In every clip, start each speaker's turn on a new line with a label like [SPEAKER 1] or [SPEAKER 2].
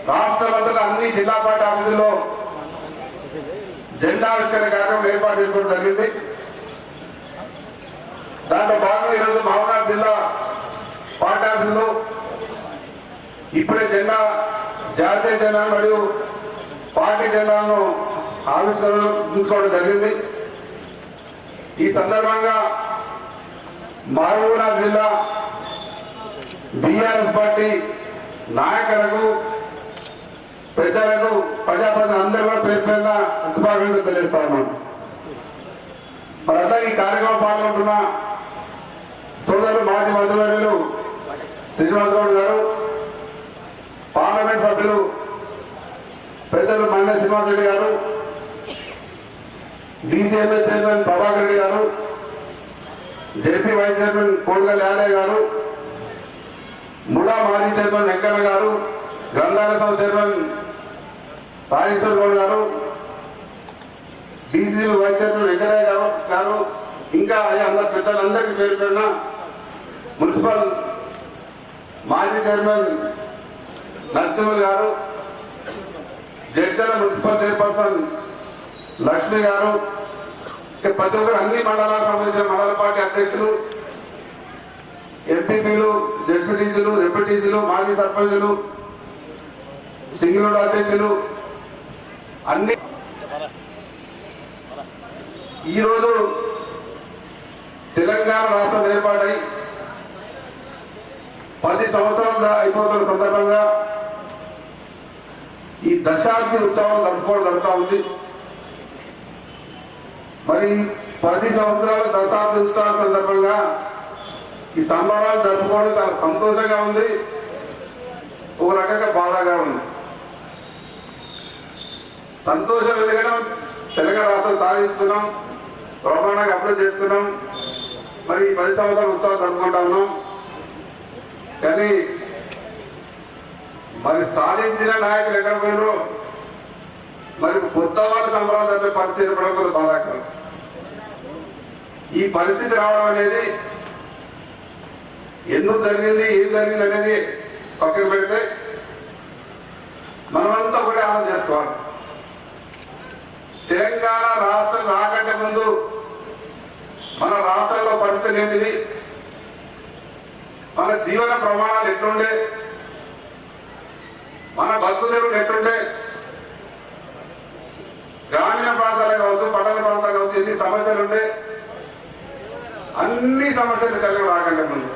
[SPEAKER 1] రాష్ట్రమంతటా అన్ని జిల్లా పార్టీ ఆఫీసుల్లో జెండావిష్కరణ కార్యక్రమం ఏర్పాటు చేసుకోవడం జరిగింది. దాంట్లో భాగంగా ఈరోజు మహబూబ్నగర్ జిల్లా పార్టీ ఆఫీసులో ఇప్పుడే జాతీయ జెండా మరియు పార్టీ జెండాలను ఆవిష్కరించుకోవడం జరిగింది. ఈ సందర్భంగా మహబూబ్నగర్ జిల్లా బీఆర్ఎస్ పార్టీ నాయకులకు, ప్రజలకు, ప్రజాప్రతినిధులు అందరూ కూడా పేరు పేరున శుభాకాంక్షలు తెలియజేస్తా ఉన్నాను. మరలా ఈ కార్యక్రమం పాల్గొంటున్న సోదరులు మాజీ మంత్రివర్యులు శ్రీనివాసగౌడ్ గారు, పార్లమెంట్ సభ్యులు పెద్దలు మల్లె శ్రీనివాసరెడ్డి గారు, డీసీఎంఏ చైర్మన్ ప్రభాకర్ రెడ్డి గారు, JP vice chairman Kodagal Yadaiah గారు, ముడా మాజీ చైర్మన్ వెంకన్న గారు, గ్రంథాలయ సంస్థ చైర్మన్ రాజేశ్వర్ గౌడ్ గారు, డీసీ వైస్ చైర్మన్ వెంకయ్య గారు, ఇంకా అందరు పెద్దలందరికీ పేరు పేరున మున్సిపల్ మాజీ చైర్మన్ నరసింహులు గారు, జడ్చల మున్సిపల్ చైర్పర్సన్ లక్ష్మి గారు, ప్రతి ఒక్కరు అన్ని మండలాలకు సంబంధించిన మండల పార్టీ అధ్యక్షులు, ఎంపీపీలు, జెడ్పీటీసీలు, ఎంపీటీసీలు, మాజీ సర్పంచులు, సింగిల్ అధ్యక్షులు అన్ని ఈరోజు తెలంగాణ రాష్ట్రం ఏర్పాటై 10 సంవత్సరాలుగా అయిపోతున్న సందర్భంగా ఈ దశాబ్ది ఉత్సవాలు జరుపుకోవడం జరుగుతూ ఉంది. మరి 10 సంవత్సరాల దశాబ్ది ఉత్సవాల సందర్భంగా ఈ సంబరాలు జరుపుకోవడం చాలా సంతోషంగా ఉంది, ఒక రకంగా బాధగా ఉంది. సంతోషం ఎందుకంటే తెలంగాణ రాష్ట్రం సాధించుకున్నాం, బ్రహ్మాండంగా అప్లై చేసుకున్నాం, మరి 10 సంవత్సరాల ఉత్సవాలు జరుపుకుంటా ఉన్నాం. కానీ మరి సాధించిన నాయకులు ఎక్కడ పోయినరు, మరి కొత్త వాళ్ళు సంబరాలు జరిపే పరిస్థితి ఏర్పడడం కొంత బాధాకరం. ఈ పరిస్థితి రావడం అనేది ఎందుకు జరిగింది, ఏం జరిగింది అనేది పక్కన పెడితే మనమంతా కూడా ఆలోచన చేసుకోవాలి. తెలంగాణ రాష్ట్రం రాకంటే ముందు మన రాష్ట్రంలో పరిస్థితి ఏంటిది, మన జీవన ప్రమాణాలు ఎట్లుండే, మన బతుకుదెరువులు ఎట్లుండే, గ్రామీణ ప్రాంతాలే కావచ్చు, పట్టణ ప్రాంతాలు కావచ్చు, ఎన్ని సమస్యలు ఉండే, అన్ని సమస్యలు తెలంగాణ రాకంటే ముందు.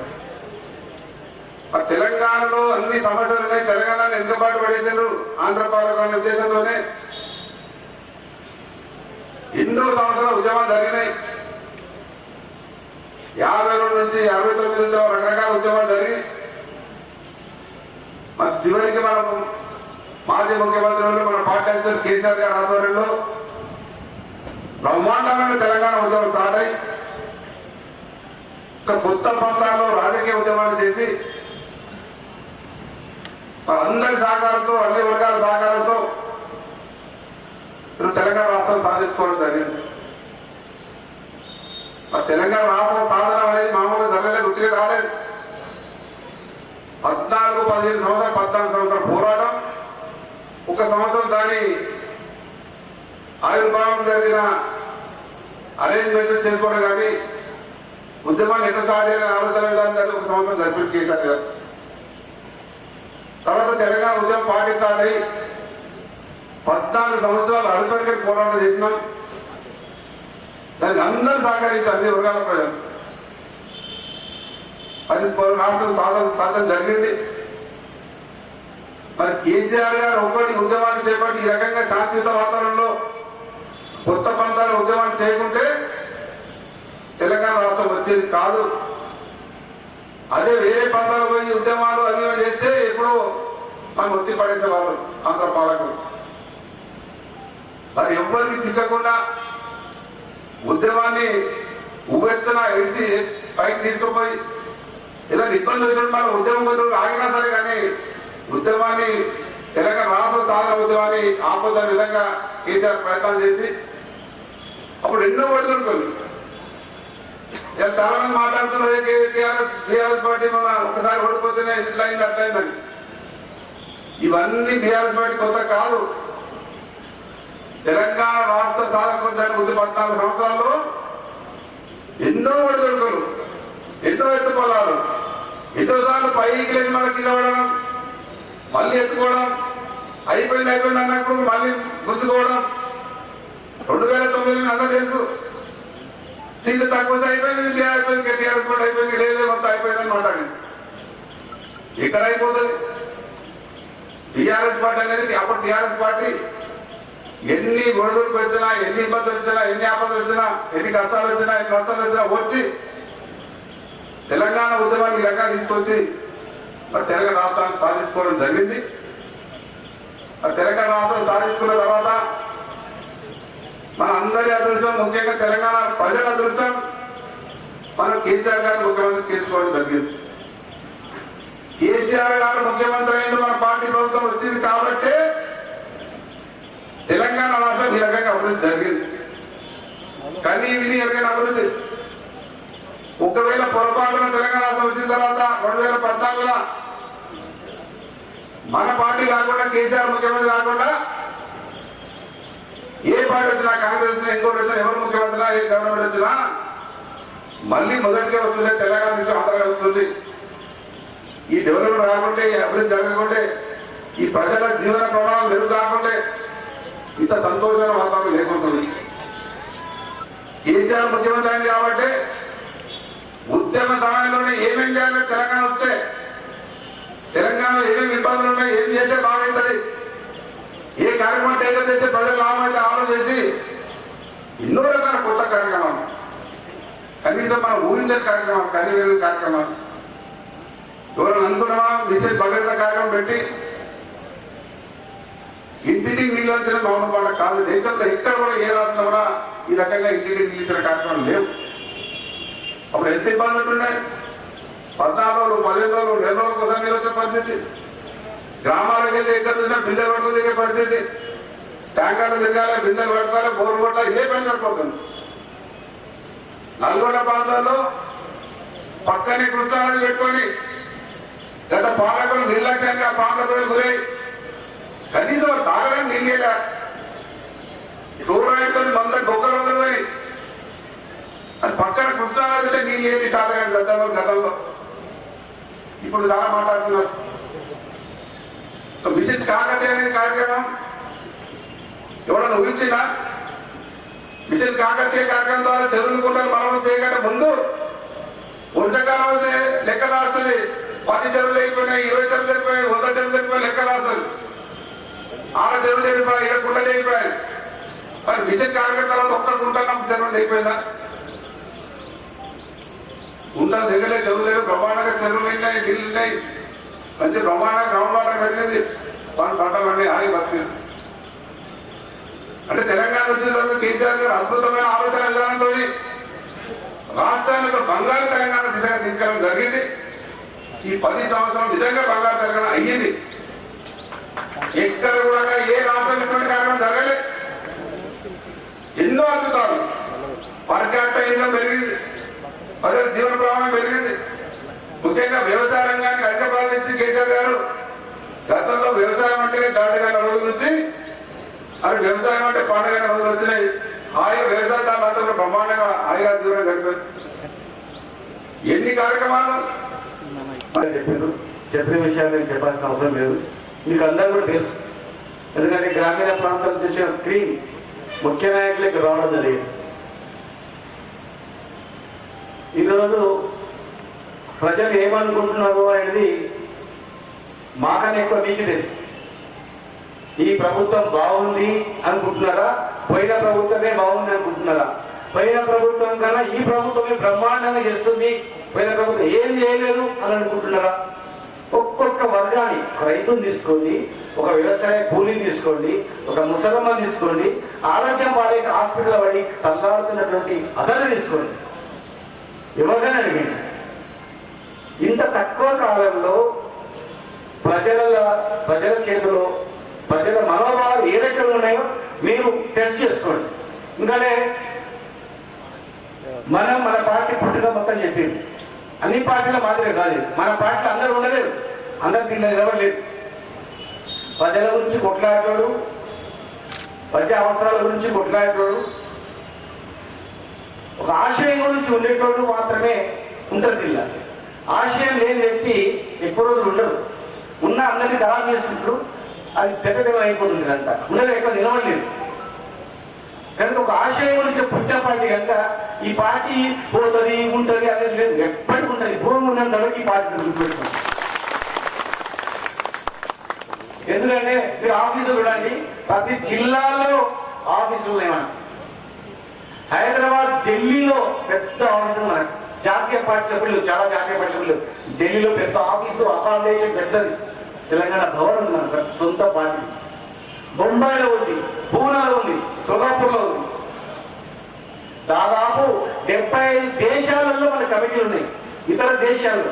[SPEAKER 1] మరి తెలంగాణలో అన్ని సమస్యలు ఉన్నాయి, తెలంగాణను వెనుకబాటు పడేసారు ఆంధ్రపాలక ఉద్దేశంతోనే ఎన్నో సంవత్సరాల ఉద్యమాలు జరిగినాయి. 52 నుంచి 69 రకరకాల ఉద్యమాలు జరిగి మరి చివరికి మనం మాజీ ముఖ్యమంత్రులు, మన పార్టీ అధ్యక్షులు కేసీఆర్ గారి ఆధ్వర్యంలో బ్రహ్మాండమైన తెలంగాణ ఉద్యమం స్టార్ట్ అయి ఒక కొత్త పంతాల్లో రాజకీయ ఉద్యమాలు చేసి అందరి సహకారంతో, అన్ని వర్గాల సహకారంతో తెలంగాణ రాష్ట్రం సాధించుకోవడం జరిగింది. తెలంగాణ రాష్ట్రం సాధన అనేది మామూలుగా జరగలేదు, ఉట్టిగా రాలేదు. 14 సంవత్సరాల పోరాటం, 1 సంవత్సరం దాని ఆవిర్భావం జరిగిన అరేంజ్మెంట్ చేసుకోవడం కానీ ఉద్యమాన్ని ఎట్లా సాధ్యమైన ఆలోచన విధానం 1 సంవత్సరం జరిపి కేసీఆర్ గారు. తర్వాత తెలంగాణ ఉద్యమం పార్టీ స్టార్ట్ అయ్యి 14 సంవత్సరాలు అల్పరిగా పోరాటం చేసినాం. దానికి అందరూ సహకరించి అన్ని వర్గాల ప్రజలు అది రాష్ట్రం సాధన జరిగింది. మరి కేసీఆర్ గారు ఒక్కటి ఉద్యమాన్ని చేపట్టి ఈ రకంగా శాంతియుత వాతావరణంలో కొత్త పంతాలు ఉద్యమాన్ని చేయకుంటే తెలంగాణ రాష్ట్రం వచ్చేది కాదు. అదే వేరే పంతాలు పోయి ఉద్యమాలు అన్ని చేస్తే ఎప్పుడో మనం ఒత్తి పడేసేవాళ్ళు ఆంధ్ర పాలకులు. మరి ఎవ్వరికి చిక్కకుండా ఉద్యమాన్ని ఉవ్వెత్తున వేసి పైకి తీసుకుపోయి ఏదైనా ఇబ్బంది వచ్చినట్టు మన ఉద్యమం ఆగినా సరే కానీ ఉద్యమాన్ని తెలంగాణ రాష్ట్ర సాధన ఉద్యమాన్ని ఆపొద్దని విధంగా కేసీఆర్ ప్రయత్నాలు చేసి అప్పుడు ఎన్నో పడుతుంది. చాలా మంది మాట్లాడుతున్నారు టీఆర్ఎస్ పార్టీ మన ఒకసారి ఓడిపోతేనే ఇట్లా అయింది అట్లయిందని. ఇవన్నీ బీఆర్ఎస్ పార్టీ కొత్త కాదు. తెలంగాణ రాష్ట్ర సాధకోద్యానికి ముందు 14 సంవత్సరాల్లో ఎన్నో ఒడిదొడుకులు, ఎన్నో ఎత్తుకోలాలు, ఎన్నోసార్లు పైకి లేచి మళ్ళీ కింద పడడం, మళ్ళీ ఎత్తుకోవడం, అయిపోయింది అన్నప్పుడు మళ్ళీ గుంజుకోవడం. 2009 అందరూ తెలుసు, సీట్లు తక్కువ అయిపోయింది, అయిపోయింది, టీఆర్ఎస్ కూడా అయిపోయింది, లేదు మొత్తం అయిపోయిందని మాట్లాడింది. ఎక్కడ అయిపోతుంది? టీఆర్ఎస్ పార్టీ అనేది అప్పుడు టీఆర్ఎస్ పార్టీ ఎన్ని గొడవలు వచ్చినా, ఎన్ని ఇబ్బందులు వచ్చినా, ఎన్ని ఆపదలు వచ్చినా, ఎన్ని కష్టాలు వచ్చినా, ఎన్ని నష్టాలు వచ్చినా వచ్చి తెలంగాణ ఉద్యమాన్ని ఈ రకంగా తీసుకొచ్చి మరి తెలంగాణ రాష్ట్రాన్ని సాధించుకోవడం జరిగింది. మరి తెలంగాణ రాష్ట్రం సాధించుకున్న తర్వాత మన అందరి అదృష్టం, ముఖ్యంగా తెలంగాణ ప్రజల అదృష్టం, మనం కేసీఆర్ గారు ముఖ్యమంత్రి చేసుకోవడం జరిగింది. కేసీఆర్ గారు ముఖ్యమంత్రి అయిన మన పార్టీ ప్రభుత్వం వచ్చింది కాబట్టి తెలంగాణ రాష్ట్రం ఈ రకంగా అభివృద్ధి జరిగింది. కానీ విని ఎరగని అభివృద్ధి. ఒకవేళ పొరపాటున తెలంగాణ రాష్ట్రం వచ్చిన తర్వాత 2014లో మన పార్టీ కాకుండా, కేసీఆర్ ముఖ్యమంత్రి కాకుండా ఏ పార్టీ వచ్చినా, కాంగ్రెస్ వచ్చినా, ఇంకోటి వచ్చినా, ఎవరు ముఖ్యమంత్రి, ఏ గవర్నమెంట్ వచ్చినా మళ్ళీ మొదటిగా వస్తుండే తెలంగాణ నుంచి ఆంధ్రగా వస్తుంది. ఈ డెవలప్మెంట్ రాకుంటే, ఈ అభివృద్ధి జరగకుంటే, ఈ ప్రజల జీవన ప్రమాణం మెరుగు కాకుంటే ఇంత సంతోషమైన వాతావరణం లేకుంటుంది. కేసీఆర్ ముఖ్యమంత్రి అయింది కాబట్టి ఉద్యమ సమయంలోనే ఏమేం చేయాలి, తెలంగాణ వస్తే తెలంగాణలో ఏమేమి ఇబ్బందులు ఉన్నాయి, ఏం చేస్తే బాగవుతుంది, ఏ కార్యక్రమం ఏదైతే ప్రజలు లాభమైతే ఆలోచన చేసి ఎన్నో రకాల కొత్త కార్యక్రమాలు, కనీసం మనం ఊహించని కార్యక్రమాలు, కనీవేలు కార్యక్రమాలు, ఎవరైనా అనుకున్నామా మిషన్ భగీరథ కార్యక్రమం పెట్టి ఇంటికి నీళ్ళు వచ్చిన మౌన పాట కాదు. దేశంలో ఎక్కడ కూడా ఏ రాష్ట్రంలో కూడా ఈ రకంగా ఇంటికి నీళ్ళు ఇచ్చిన కార్యక్రమం లేవు. అప్పుడు ఎంత ఇబ్బందులు ఉంటున్నాయి. 14 రోజులు, 15 రోజులు, 2 రోజుల కోసం నీళ్ళు వచ్చే పరిస్థితి. గ్రామాలకు వెళ్తే ఎక్కడ చూసినా బిందెలు పట్టుకుని తిరిగే పరిస్థితి. ట్యాంకర్లు తిరగాలి, బిందెలు పట్టుకోవాలి, బోర్లు కొట్టాలి, ఇదే పని సరిపోతుంది. నల్గొండ ప్రాంతాల్లో పక్కనే కృష్ణానది పెట్టుకొని గత పాలకులు నిర్లక్ష్యంగా పాలకులు గురై కనీసం తాగడానికి నీళ్ళేలా రోడ్డు మంద గొప్పలు ఉండదు. అది పక్కన కృష్ణానది నీళ్ళు ఏది సాధకండి గతంలో. ఇప్పుడు చాలా మాట్లాడుతున్నారు. మిషన్ కాకతీయ అనే కార్యక్రమం ఎవరైనా ఊహించినా? మిషన్ కాకతీయ కార్యక్రమం ద్వారా చెరువులు కుంటలు మరమ్మతు చేయకుండా ముందు వర్షాకాలం అయితే లెక్క రాస్తుంది. 10 చెరువులు అయిపోయినాయి, 20 చెరువులు అయిపోయినాయి, 100 చెరువులు అయిపోయినాయి, లెక్క రాస్తుంది. 6 చెరువులు అయిపోయి 7 కుంటలు అయిపోయాయి. మరి మిషన్ కార్యక్రమం తర్వాత ఒక్క కుంట చెరువులు అయిపోయిందా? కుంటలు దిగలే, చెరువులు లేవు, బ్రహ్మాండంగా చెరువులు ఉన్నాయి, నీళ్ళు ఉన్నాయి, మంచి బ్రహ్మాండంగా గ్రౌండ్ వాటర్ పెట్టింది, పంటలన్నీ ఆగి వచ్చింది. అంటే తెలంగాణ వచ్చిన తర్వాత కేసీఆర్ గారు అద్భుతమైన ఆలోచన విధానంతో రాష్ట్రానికి బంగారు తెలంగాణ దిశగా తీసుకెళ్ళడం జరిగింది. ఈ 10 సంవత్సరాలు నిజంగా బంగారు తెలంగాణ అయ్యింది. ఎక్కడ కూడా ఏ రాష్ట్రం ఇటువంటి కార్యక్రమం జరగలేదు. ఎన్నో అద్భుతాలు. పర్ క్యాపిటల్ ఇన్కమ్ పెరిగింది, ప్రజల జీవన ప్రమాణం పెరిగింది. ముఖ్యంగా వ్యవసాయ రంగానికి అధిక ప్రాధాన్యత ఇచ్చి కేసీఆర్ గారు గతంలో వ్యవసాయం అంటేనే దాటుగా రోజుల నుంచి అది వ్యవసాయం అంటే పండుగ రోజులు వచ్చినాయి. హాయిగా వ్యవసాయదారులంతా కూడా బ్రహ్మాండంగా హాయిగా జీవనం గడిపారు. ఎన్ని కార్యక్రమాలు
[SPEAKER 2] చెప్పారు. చెప్పిన విషయాలు నేను చెప్పాల్సిన అవసరం లేదు, మీకు అందరూ కూడా తెలుసు. ఎందుకంటే గ్రామీణ ప్రాంతాల నుంచి వచ్చిన క్రీమ్ ముఖ్య నాయకులకు రావడం జరిగింది. ఈరోజు ప్రజలు ఏమనుకుంటున్నారు అనేది మాకన్నా ఎక్కువ మీకు తెలుసు. ఈ ప్రభుత్వం బాగుంది అనుకుంటున్నారా, పోయిన ప్రభుత్వమే బాగుంది అనుకుంటున్నారా? పోయిన ప్రభుత్వం కన్నా ఈ ప్రభుత్వమే బ్రహ్మాండంగా చేస్తుంది, పోయిన ప్రభుత్వం ఏం చేయలేదు అని అనుకుంటున్నారా? ఒక్కొక్క వర్గాన్ని, ఒక రైతుని తీసుకోండి, ఒక వ్యవసాయ కూలీని తీసుకోండి, ఒక ముసలమ్మని తీసుకోండి, ఆరోగ్యం వారికి హాస్పిటల్ పడి తల్లాడుతున్నటువంటి అతన్ని తీసుకోండి, ఎవరికైనా అడిగండి. ఇంత తక్కువ కాలంలో ప్రజల చేతిలో ప్రజల మనోభావాలు ఏ రకంగా ఉన్నాయో మీరు టెస్ట్ చేసుకోండి. ఎందుకంటే మన పార్టీ పుట్టిన మొత్తం చెప్పింది. అన్ని పార్టీల మాదిరే కాదు, మన పార్టీలు అందరూ ఉండలేరు, అందరు దీనిలో నిలబడలేదు. ప్రజల గురించి కొట్లాడేటోడు, ప్రజా అవసరాల గురించి కొట్లాడేటోడు, ఒక ఆశయం గురించి ఉండేటోడు మాత్రమే ఉంటుంది. ఇలా ఆశయం లేని వ్యక్తి ఎక్కువ రోజులు ఉండరు. ఉన్న అందరినీ ఖరాబ్ చేస్తుంటారు. అది తెగదెగ అయిపోతుంది కనుక ఉన్నది ఎక్కువ నిలవలేదు. కనుక ఒక ఆశయం గురించి పుట్టిన పార్టీ కనుక ఈ పార్టీ పోతుంది ఉంటుంది అనేది లేదు. ఎప్పటికి ఉంటుంది. భూమి ఉన్నంత వరకు ఈ పార్టీ గుర్తుపెట్టుకుంటుంది. ఎందుకంటే మీరు ఆఫీసులు చూడండి, ప్రతి జిల్లాలో ఆఫీసులు లేవన్నా. హైదరాబాద్, ఢిల్లీలో పెద్ద ఆఫీసులు మనకు జాతీయ పార్టీల పిల్లలు, చాలా జాతీయ పార్టీల పిల్లలు. ఢిల్లీలో పెద్ద ఆఫీసు, అకామిడేషన్ పెద్దది. తెలంగాణ భవన్ ఉంది మన సొంత పార్టీ. బొంబాయిలో ఉంది, పూనాలో ఉంది, సోలాపూర్లో ఉంది. దాదాపు 75 దేశాలలో మన కమిటీలు ఉన్నాయి. ఇతర దేశాల్లో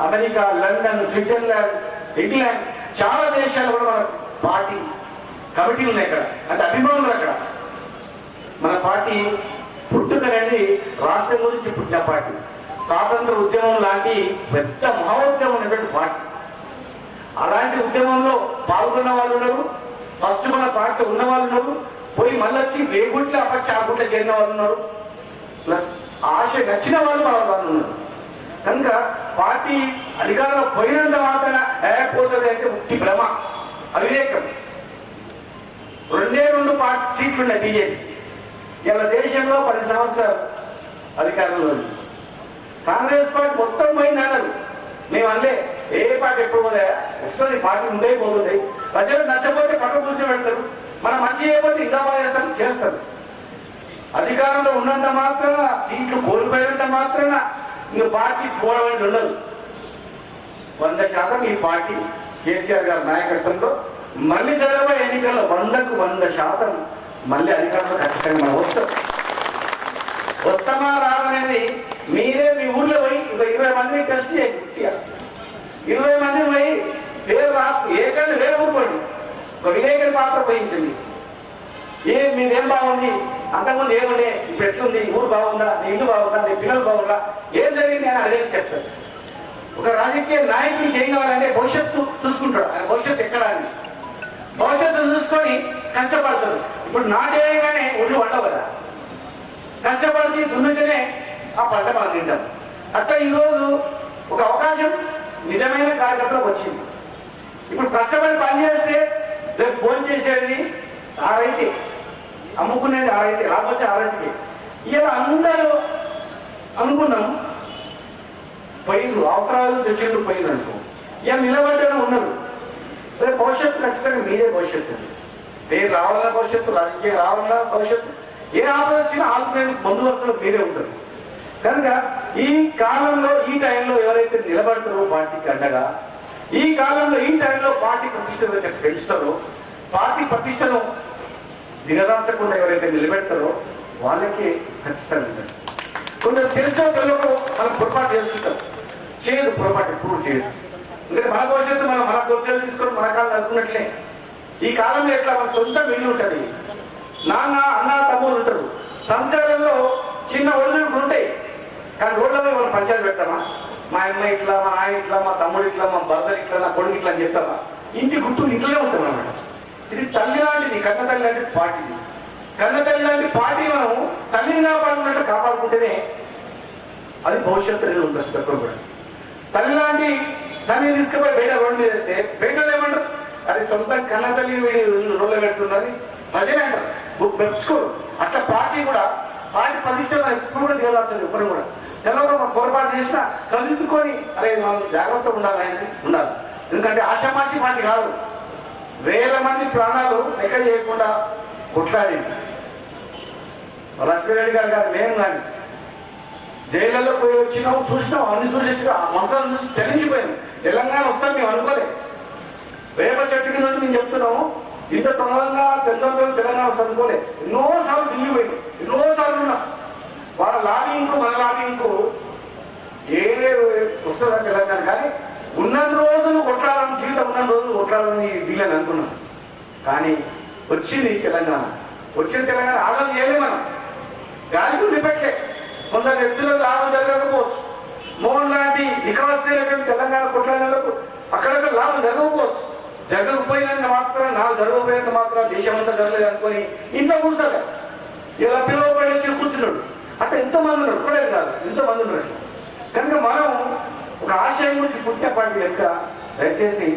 [SPEAKER 2] అమెరికా, లండన్, స్విట్జర్లాండ్, ఇంగ్లాండ్ చాలా దేశాలు కూడా మన పార్టీ కమిటీలు ఉన్నాయి. అక్కడ అంటే అభిమానులు అక్కడ. మన పార్టీ పుట్టుకనేది రాష్ట్రం గురించి పుట్టిన పార్టీ. స్వాతంత్ర ఉద్యమం లాంటి పెద్ద మహోద్యమం ఉన్నటువంటి పార్టీ. అలాంటి ఉద్యమంలో పాల్గొన్న వాళ్ళు ఉన్నారు. ఫస్ట్ మన పార్టీ ఉన్న వాళ్ళు ఉన్నారు. పోయి మళ్ళీ వచ్చి వేగుట్ల అపక్ష ఆగుట్ల చేరిన వాళ్ళు ఉన్నారు. ప్లస్ ఆశ నచ్చిన వాళ్ళు మన వాళ్ళు ఉన్నారు. కనుక పార్టీ అధికారంలో పోయినంత మాత్రం పోతుంది అంటే ఉట్టి భ్రమ, అవివేకం. 2 పార్టీ సీట్లు ఉన్నాయి బీజేపీ. ఇలా దేశంలో 10 సంవత్సరాలు అధికారంలో ఉంది. కాంగ్రెస్ పార్టీ మొత్తం పోయింది అన్నారు. మేము అనలే ఏ పార్టీ ఎప్పుడు పోదా వస్తుంది, పార్టీ ఉండే పోతుంది. ప్రజలు నచ్చపోతే పక్కన కూర్చోబెడతారు. మన మంచి చేయకపోతే ఇంకా బాగా చేస్తారు. అధికారంలో ఉన్నంత మాత్రాన, సీట్లు కోల్పోయినంత మాత్రాన ఇంక పార్టీ పోవడం ఉండదు. 100% ఈ పార్టీ కేసీఆర్ గారి నాయకత్వంలో మళ్ళీ జరగబోయే ఎన్నికల్లో 100% మళ్ళీ అధికారంలో ఖచ్చితంగా మనం వస్తామా రాదనేది మీరే మీ ఊర్లో పోయి ఒక 20 మందిని టెస్ట్ చేయండి. 20 మందిని పోయి పేరు రాసు ఏకంగా వేరే ఊరుకోండి. ఒక విలేకరి పాత్ర పోయించండి. మీదేం బాగుంది, అంతకుముందు ఏముండే, ఇప్పుడు ఎట్లుంది, ఊరు బాగుందా, నీ ఇల్లు బాగుందా, నీ పిల్లలు బాగుందా, ఏం జరిగింది అని అదే చెప్తారు. ఒక రాజకీయ నాయకుడికి ఏం కావాలంటే భవిష్యత్తు చూసుకుంటాడు. ఆయన భవిష్యత్తు ఎక్కడ అని భవిష్యత్తు చూసుకొని కష్టపడతాడు. ఇప్పుడు నాటేయగానే ఒళ్ళు వండవు కదా, కష్టపడి దున్నుకనే ఆ పంట మనం తింటాం. అట్లా ఈరోజు ఒక అవకాశం నిజమైన కార్యకర్తలకు వచ్చింది. ఇప్పుడు కష్టపడి పనిచేస్తే రేపు భోజనం చేసేది 6 అయితే, అమ్ముకునేది 6 అయితే, రాకపోతే 6 అయితే. ఇలా అందరూ అనుకున్నాం పోయిండ్రు, అవసరాలు తెచ్చిండ్రు పోయిండ్రు అనుకో. ఇలా నిలబడ్డాను ఉన్నారు. రేపు భవిష్యత్తు ఖచ్చితంగా మీదే భవిష్యత్తు. పేరు రావాలన్న భవిష్యత్తు, రాజకీయం రావాలన్న భవిష్యత్తు, ఏ ఆపద వచ్చినా ఆదుకునేందుకు ముందు వరుసలో మీరే ఉంటారు. కనుక ఈ కాలంలో, ఈ టైంలో ఎవరైతే నిలబడతారో పార్టీకి అండగా, ఈ కాలంలో ఈ టైంలో పార్టీ ప్రతిష్టను పెంచుతారో, పార్టీ ప్రతిష్టను దిగదార్చకుండా ఎవరైతే నిలబెడతారో వాళ్ళకి ఖచ్చితంగా ఉంటారు. కొందరు తెలిసో తెలియకో మనం పొరపాటు చేస్తుంటాం. చేయదు, పొరపాటు ఎప్పుడు చేయదు. ఎందుకంటే మన భవిష్యత్తు మనం మన గొడ్డలు తీసుకొని మన కాలం అనుకున్నట్లే. ఈ కాలంలో ఎట్లా మన సొంత ఇల్లు ఉంటుంది, నాన్న అన్న తమ్ముడు ఉంటారు, సంసారంలో చిన్న ఒడిదుడుకులు ఉంటాయి. కానీ రోడ్లలో మనం పంచాయతీ పెడతామా? మా అమ్మ ఇట్లా, మా ఆయన ఇట్లా, మా తమ్ముడు ఇట్లా, మా బ్రదర్ ఇట్లా, నా కొడుకు ఇట్లా అని చెప్తామా? ఇంటి గుర్తు ఇంట్లోనే ఉంటాం అన్నమాట. ఇది తల్లి లాంటిది, కన్న తల్లి లాంటి పార్టీ. కన్న తల్లి లాంటి పార్టీ మనం తల్లిని కాపాడుకున్నట్టు కాపాడుకుంటేనే అది భవిష్యత్తు అనేది ఉంటుంది. తక్కువ కూడా తల్లి లాంటి తల్లిని తీసుకుపోయి బయట రోడ్డు మీద వేస్తే బయట ఏమంటారు, అది సొంత కన్న తల్లిని రోడ్లో పెడుతున్నది అదే అంటారు, మెచ్చుకోరు. అట్లా పార్టీ కూడా, పార్టీ ప్రతిష్టలు ఎప్పుడు కూడా దిగదాల్సింది. ఎప్పుడు కూడా తెలంగాణ పొరపాటు చేసినా చదువుకొని అరే మనం జాగ్రత్తగా ఉండాలి అనేది ఉండాలి. ఎందుకంటే ఆషామాషి పార్టీ కాదు. వేల మంది ప్రాణాలు లెక్క చేయకుండా కొట్లాడింది. లక్ష్మీరెడ్డి గారు మేము కానీ జైళ్ళలో పోయి వచ్చినాం, చూసినాం, అన్ని చూసి మనసులను చూసి తెలించిపోయాం. తెలంగాణ వస్తాం మేము అనుకోలేదు. వేప చెట్టు కింద మేము చెప్తున్నాము, ఇంత తొందరగా తెలంగాణ వస్తుంది అనుకోలేదు. ఎన్నోసార్లు ఢిల్లీ పోయినాం, ఎన్నోసార్లు ఉన్నాం. వాళ్ళ లాబింగ్కు మన లాబింగ్కు ఏదే వస్తుందా తెలంగాణ. కానీ ఉన్న రోజులు కొట్లాడాలని, జీవితం ఉన్న రోజులు కొట్లాడాలని ఢిల్లీ అని అనుకున్నాం. కానీ వచ్చింది తెలంగాణ. వచ్చిన తెలంగాణ ఆలోచన చేయలేదు మనం. గాలికి నిపెట్లే. కొందరు వ్యక్తులకు లాభం జరగకపోవచ్చు. మోహన్ లాంటి నిఖాసైనటువంటి తెలంగాణ కొట్లాడేందుకు అక్కడక్కడ లాభం జరగకపోవచ్చు. జరగకపోయినంత మాత్రం నాకు జరగకపోయినంత మాత్రం దేశం అంతా జరగలేదు అనుకొని ఇంట్లో కూర్చోలే. ఇలా పిల్లలు వచ్చి కూర్చున్నాడు. అంటే ఎంతమంది ఉన్నారు, ఇప్పుడే కాదు ఎంతమంది ఉన్నారు. కనుక మనం ఒక ఆశయం గురించి పుట్టినప్పటి కనుక దయచేసి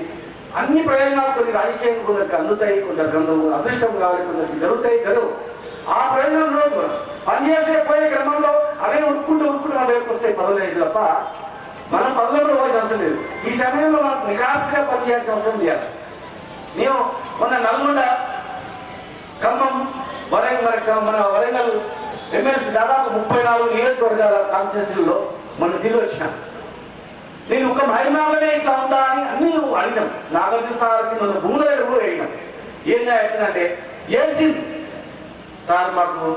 [SPEAKER 2] అన్ని ప్రయోజనాలు కొన్ని రాజకీయం కొందరికి అందుతాయి, కొందరికి అదృష్టం కావాలి, కొందరికి జరుగుతాయి, జరుగు ఆ ప్రయోజనం రోజు పనిచేసే పోయే క్రమంలో అవే ఉరుక్కుంటూ మన దగ్గరకు వస్తాయి పదవులు తప్ప మనం పదవుల్లో పోయి అవసరం లేదు. ఈ సమయంలో మనకు నిరాశగా పనిచేయాల్సిన అవసరం లేదు. నేను మొన్న నల్గొండ, ఖమ్మం, మన వరంగల్ ఎమ్మెల్సీ దాదాపు 34 నియోజకవర్గాల కాన్స్టిట్యూన్సీలో మొన్న తిరిగి వచ్చిన. నేను ఒక మహిళనే ఇట్లా ఉందా అని అన్ని అడిగినాం. నాగార్జున సార్కి మన భూముల దగ్గర కూడా అడిగినాం. ఏం చెప్పిందంటే ఏసింది సార్ మాకు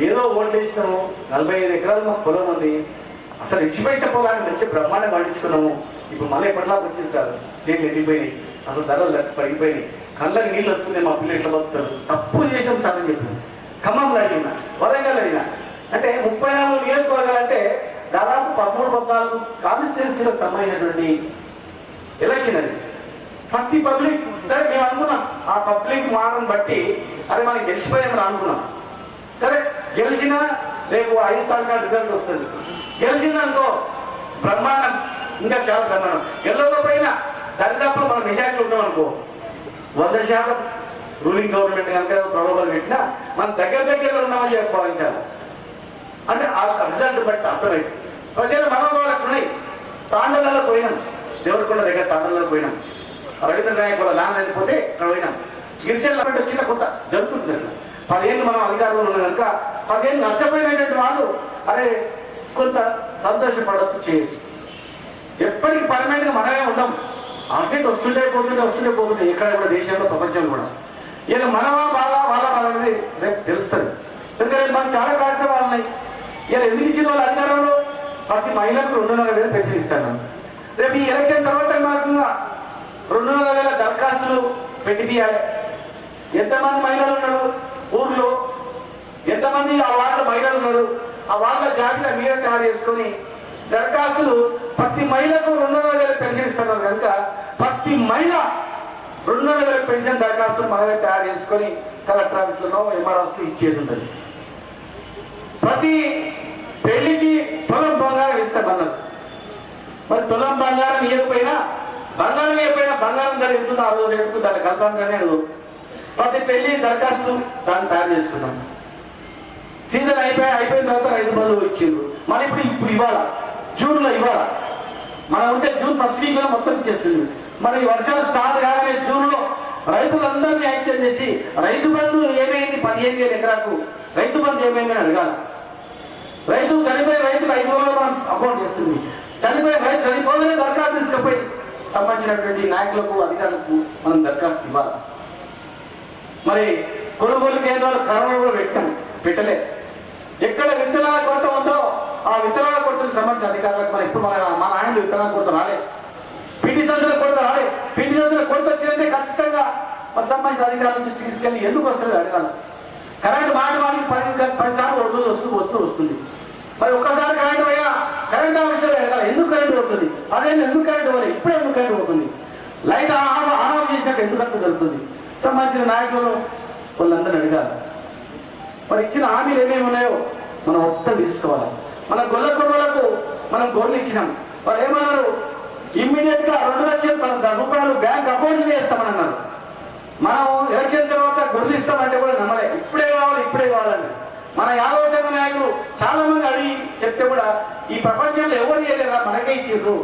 [SPEAKER 2] ఏదో ఓట్లు వేసినాము, 45 ఎకరాలు మాకు పొలం ఉంది, అసలు ఇచ్చిపెట్టే పొలాన్ని మంచి బ్రహ్మాండం పండించుకున్నాము. ఇప్పుడు మళ్ళీ ఎప్పటిలాగా వచ్చింది సార్, స్టేట్లు ఎండిపోయినాయి, అసలు ధరలు పడిపోయినాయి, కళ్ళకి నీళ్ళు వస్తున్నాయి, మా పిల్లలు ఎట్లా బతుకుతారు, తప్పు చేసాం సార్ అని చెప్పి ఖమ్మంలో అడిగినా, వరంగల్ అడిగినా. అంటే 34 నియోజకవర్గాలు అంటే దాదాపు 13-14 కాన్స్టిట్యున్సీలకు సంబంధించినటువంటి ఎలక్షన్ అది. ప్రతి పబ్లిక్ సరే మేము అనుకున్నాం, ఆ పబ్లిక్ మానం బట్టి అరే మనకి గెలిచిపోయామని అనుకున్నాం. సరే గెలిచినా రేపు 5 తారీఖు రిజల్ట్ వస్తుంది. గెలిచిందనుకో బ్రహ్మాండం, ఇంకా చాలా బ్రహ్మాండం. గెలవకపోయినా దరిదాపులో మనం మెజారిటీ ఉంటాం అనుకో, 100% రూలింగ్ గవర్నమెంట్ కనుక ప్రలోభాలు పెట్టినా మనం దగ్గరలో ఉన్నామని భావించాలి. అంటే ఆ రిజల్ట్ బట్టి అర్థమైంది. ప్రజలు మనోభావాలు ఉన్నాయి. తాండలలో పోయినాం, దేవరకొండ దగ్గర తాండలలో పోయినాం, రవీంద్ర నాయక్ వాళ్ళ నాన్న అయిపోతే అక్కడ పోయినాం. గిరిజనుల వచ్చిన కొంత జరుగుతుంది సార్. 10 ఏళ్ళు మనం అధికారంలో ఉన్నాం కనుక 10 ఏళ్ళు నష్టపోయినటువంటి వాళ్ళు అరే కొంత సంతోషపడవచ్చు, చేయొచ్చు. ఎప్పటికీ పర్మనెంట్ గా మనమే ఉన్నాం. మార్కెట్ వస్తుంటే పోతుంటే ఎక్కడ కూడా దేశంలో ప్రపంచంలో కూడా ఇలా మనవా బాగా వాళ్ళ అనేది రేపు తెలుస్తుంది. ఎందుకంటే మనకు చాలా కార్యక్రమాలు ఉన్నాయి. ఇలా ఎందుకు ఇచ్చిన వాళ్ళ అధికారంలో ప్రతి మహిళకు 2,500,000 పెన్షన్ ఇస్తాను. రేపు ఈ ఎలక్షన్ తర్వాత మార్గంగా 2,500,000 దరఖాస్తులు పెట్టి తీయాలి. ఎంతమంది మహిళలు ఉన్నారు ఊర్లో, ఎంతమంది ఆ వార్డు మహిళలు ఉన్నారు, ఆ వార్డుల జాబితా మీరే తయారు చేసుకొని దరఖాస్తులు ప్రతి మహిళకు 2,500,000 పెన్షన్ ఇస్తున్నారు కనుక ప్రతి మహిళ 2,500,000 పెన్షన్ దరఖాస్తులు మనమే తయారు చేసుకొని కలెక్టర్ ఆఫీసులో ఎంఆర్ఆఫీస్ లో ఇచ్చేది ఉంటుంది. ప్రతి పెళ్లికి తులం బంగారం ఇస్తామన్నారు. మరి తులం బంగారం ఇవ్వకపోయినా బంగారం ధర ఎంతుందో ఆ రోజు రేపు దాన్ని కల్పనగానే ప్రతి పెళ్లి దరఖాస్తు దాన్ని తయారు చేసుకున్నాం. సీజన్ అయిపోయిన తర్వాత రైతు బంధువులు ఇచ్చిండ్రు. మరి ఇప్పుడు ఇవ్వాలా, జూన్లో ఇవ్వాలా. మనం ఉంటే జూన్ ఫస్ట్ వీక్ లో మొత్తం ఇచ్చేస్తుంది. మరి వర్షాలు స్టార్ట్ కాగానే జూన్ లో రైతులందరినీ ఐక్యం చేసి రైతు బంధు ఏమైంది, 15,000 ఎకరాకు రైతు బంధు ఏమైందని అడగాలి. రైతు చనిపోయే రైతుకు 5 రోజుల్లో మనం అకౌంట్ చేస్తుంది. చనిపోయే రైతు చనిపోగానే దరఖాస్తు తీసుకుపోయి సంబంధించినటువంటి నాయకులకు అధికారులకు మనం దరఖాస్తు ఇవ్వాలి. మరి కొనుగోలు కేంద్రాలు కరోనా కూడా పెట్టలే. ఎక్కడ విత్తనాల కొరత ఉందో ఆ విత్తనాల కొరతకు సంబంధించిన అధికారులకు మరి ఇప్పుడు మన ఆయనలు విత్తనాల కొరత రాలే, పిండి సంచుల కొరత రాలే. పిండి సంచుల కొరత వచ్చిందంటే ఖచ్చితంగా మరి సంబంధించిన అధికారుల దృష్టికి తీసుకెళ్ళి ఎందుకు వస్తుంది అడగాలి. కరెంటు వాడికి 10 సార్లు వస్తుంది. మరి ఒక్కసారి కరెంటు పోయినా కరెంట్ ఆఫీసులో అడగాలి, ఎందుకు కరెంటు పోతుంది, అదే ఎందుకు కరెంటు పోవాలి, ఇప్పుడే ఎందుకు కరెంటు పోతుంది, లైట్ ఆన్ చేసినట్టు ఎందుకంటే జరుగుతుంది. సంబంధించిన నాయకులను వాళ్ళందరినీ అడగాలి. మరి ఇచ్చిన హామీలు ఏమేమి ఉన్నాయో మనం మొత్తం తీసుకోవాలి. మన గొల్ల కొడుకులకు మనం గొర్రెలు ఇచ్చినాం. వాళ్ళు ఏమన్నారు, ఇమ్మీడియట్ గా 2,00,000 రూపాయలు బ్యాంక్ అకౌంట్ చేస్తామని అన్నారు. మనం ఎలక్షన్ తర్వాత గొర్రెలు ఇస్తామంటే కూడా నమ్మలే, ఇప్పుడే కావాలని. మన యాదవ సంఘ నాయకులు చాలా మంది అడిగి చెప్తే కూడా ఈ ప్రపంచంలో ఎవరు చేయలేరా, మనకే ఇచ్చిర్రు,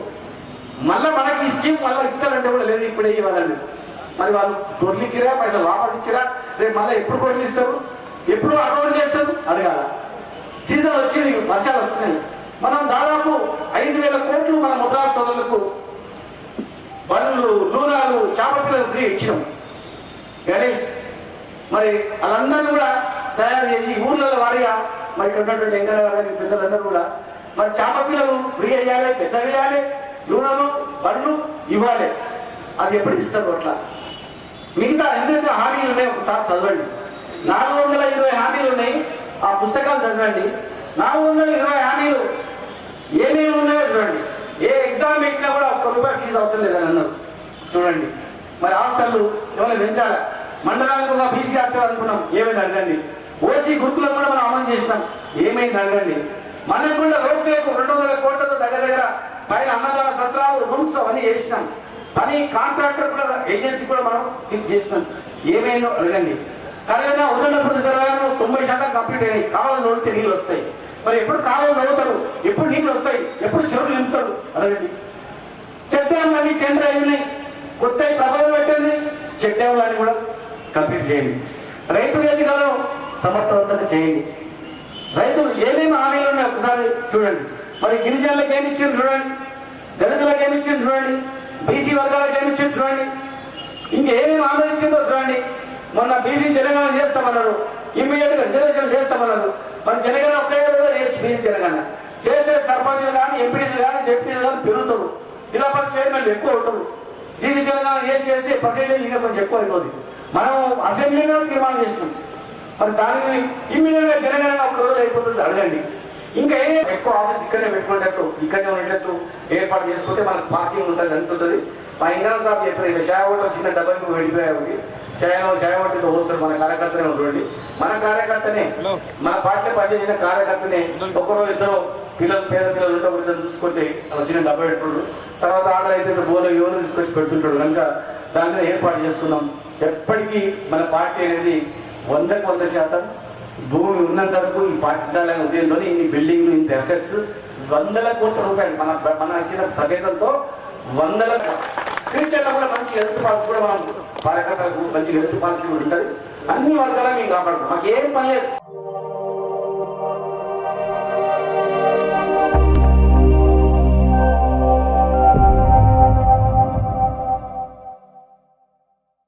[SPEAKER 2] మళ్ళీ మనకి ఈ స్కీమ్ మళ్ళీ ఇస్తారంటే కూడా లేదు, ఇప్పుడే ఇవ్వాలండి. మరి వాళ్ళు గొర్రెలు ఇచ్చిరా, పైసలు వాపస్ ఇచ్చిరా, రేపు మళ్ళీ ఎప్పుడు గొర్రెలు ఇస్తారు, ఎప్పుడు అకౌంట్ చేస్తారు అడగాల. సీజన్ వచ్చింది, వర్షాలు వస్తున్నాయి. మనం దాదాపు 5,000 కోట్లు మన ముద్రా సోదరులకు బండ్లు, నూనెలు, చేప పిల్లలు ఫ్రీ ఇచ్చినాం. గణేష్ మరి వాళ్ళందరినీ కూడా తయారు చేసి ఊర్లలో వారిగా మరి ఇక్కడ ఉన్నటువంటి ఎంకరాలు పెద్దలందరూ కూడా మరి చేప పిల్లలు ఫ్రీ అయ్యాలి, పెద్ద వేయాలి, నూనెలు, బండ్లు ఇవ్వాలి. అది ఎప్పుడు ఇస్తారు అట్లా. మిగతా ఎన్నెన్నో హామీలు ఉన్నాయి, ఒకసారి చదవండి. 420 హామీలు ఉన్నాయి, ఆ పుస్తకాలు చదవండి. 420 హామీలు ఏమేమి ఉన్నాయో చూడండి. ఏ ఎగ్జామ్ పెట్టినా కూడా ₹1 ఫీజు అవసరం లేదని అన్నారు. చూడండి మరి హాస్టళ్ళు ఏమైనా పెంచాలా, మండలానికి ఒక బీసీ హాస్టల్ అనుకున్నాం, ఏమైంది అడగండి. ఓసీ గురుకులను కూడా మనం అమలు చేసినాం, ఏమైంది అడగండి. మనకు కూడా రోడ్లకు 200 కోట్లతో దగ్గర పైన అన్నదాన సత్రాలు, రూమ్స్ అవన్నీ చేసినాం. పని కాంట్రాక్టర్ కూడా ఏజెన్సీ కూడా మనం చేసినాం, ఏమైందో అడగండి. కానీ ఉన్నప్పుడు 90% కంప్లీట్ అయినాయి. కావాలి తోడితే నీళ్ళు వస్తాయి. మరి ఎప్పుడు కావాలి చదువుతారు, ఎప్పుడు నీళ్ళు వస్తాయి, ఎప్పుడు చెరువులు నింపుతారు అడగండి. చెక్ డ్యామ్లన్నీ టెండర్ అయినాయి, కొత్త ప్రపోజల్ పెట్టింది, చెక్ డ్యామ్లన్నీ కూడా కంప్లీట్ చేయండి. రైతుల ఎన్నికలను సమర్థవంతంగా చేయండి. రైతులు ఏమేమి హామీలు ఉన్నాయి ఒకసారి చూడండి. మరి గిరిజనులకు ఏమి ఇచ్చింది చూడండి, దళితులకు ఏమి ఇచ్చింది చూడండి, బీసీ వర్గాలకు ఏమి ఇచ్చింది చూడండి, ఇంకేమేమి హామీ ఇచ్చిందో చూడండి. మొన్న బీసీ తెలంగాణ చేస్తామన్నారు, ఇమ్మీడియట్ గా రిజర్వేషన్ చేస్తామన్నారు. మరి తెలంగాణ ఒకే బీసీ తెలంగాణ చేసే సర్పంచులు కానీ, ఎంపీడీలు కానీ, జెడ్పీలు కానీ పెరుగుతారు, జిల్లా పరిషత్ చైర్మన్లు ఎక్కువ ఉంటారు. బీసీ తెలంగాణ ఏం చేస్తే పర్సెంటేజ్ ఇంకా కొంచెం ఎక్కువ అయిపోతుంది. మనం అసెంబ్లీలో తీర్మానం చేసినాం, మరి దానికి ఇమ్మీడియట్ గా తెలంగాణ ఒక్క రోజు అయిపోతుంది అడగండి. ఇంకా ఎక్కువ ఆఫీస్ ఇక్కడనే పెట్టుకునేటట్టు, ఇక్కడనే ఉండేటట్టు ఏర్పాటు చేసుకుంటే మనకు పార్కింగ్ ఉంటుంది, ఎంత ఉంటుంది. మా ఇంధన సాబ్ చెప్పారు, ఇక చాయ్ హోటల్ చిన్న డబ్బులు వెళ్ళిపోయాయి, చాయ్ హోటల్ వస్తారు. మన కార్యకర్తనే ఉంటుంది, మన కార్యకర్తనే, మన పార్టీలో పనిచేసిన కార్యకర్తనే. ఒకరోజు ఇద్దరు పిల్లలు, పేద పిల్లలు ఉంటే ఇద్దరు చూసుకుంటే చిన్న డబ్బా పెట్టుకుంటాడు. తర్వాత ఆర్డర్ అయితే బోలో ఎవరు తీసుకొచ్చి పెడుతుంటాడు. కనుక దాని మీద ఏర్పాటు చేస్తున్నాం. ఎప్పటికీ మన పార్టీ అనేది 100% భూమి ఉన్నంత వరకు ఈ పాఠశాల ఉదయంలో ఇన్ని బిల్డింగ్లు, ఇంత అసెట్స్, 100 కోట్ల రూపాయలు మన ఇచ్చిన సభ్యతలతో 100 ఫ్యూచర్లో కూడా మంచి హెల్త్ పాలసీ కూడా మనం కార్యకర్తలకు మంచి హెల్త్ పాలసీ కూడా ఉంటుంది. అన్ని వర్గాల మేము కాపాడుతాం, మాకు ఏం పని లేదు.